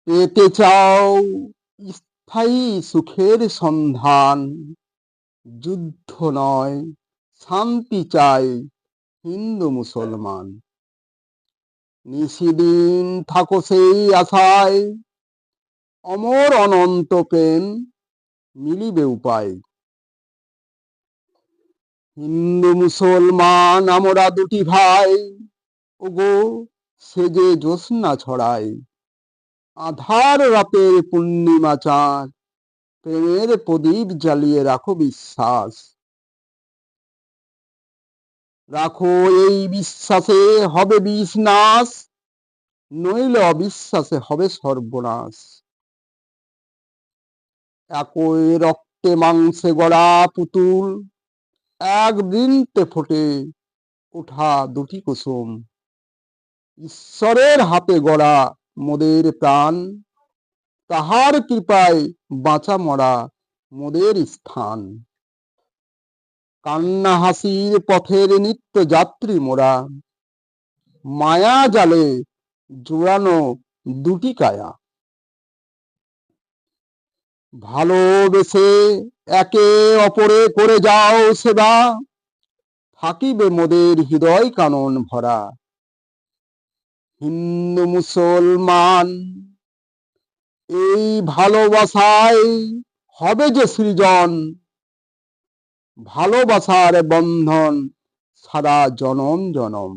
পেতে চাও স্থায়ী সুখের সন্ধান, যুদ্ধ নয় শান্তি চাই হিন্দু মুসলমান। নিশিদিন থাকো সেই আশায়, অমর অনন্ত প্রেম মিলিবে উপায়। হিন্দু মুসলমান আমরা দুটি ভাই, ওগো সে যে জ্যোৎস্না ছড়ায়। আধার রাতের পূর্ণিমা চাঁদ, প্রেমের প্রদীপ জ্বালিয়ে রাখো বিশ্বাস। রাখো এই বিশ্বাসে হবে বিষ নাশ, নইলে অবিশ্বাসে হবে সর্বনাশ। একই রক্তে মাংসে গড়া পুতুল, একদিনতে ফোটে ওঠা দুটি কুসুম। ঈশ্বরের হাতে গড়া মোদের প্রাণ, তাহার কৃপায় বাঁচা মরা মোদের স্থান। কান্না হাসির পথের নিত্য যাত্রী মোরা, মায়া জালে জোড়ানো দুটি কায়া। ভালোবেসে একে অপরে করে যাও সেবা, থাকিবে মোদের হৃদয় কানন ভরা। হিন্দু মুসলমান এই ভালোবাসায় হবে যে সৃজন, ভালোবাসার বন্ধন সারা জনম জনম।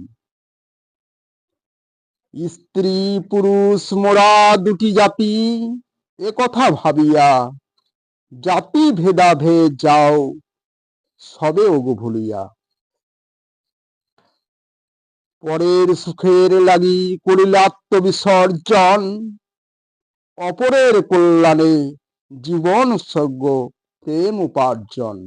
স্ত্রী পুরুষ মোরা দুটি জাতি, এ কথা ভাবিয়া জাতি ভেদাভেদ যাও সবে ওগো ভুলিয়া। পরের সুখের লাগি করিলে আত্মবিসর্জন, অপরের কল্যাণে জীবন উৎসর্গ প্রেম উপার্জন।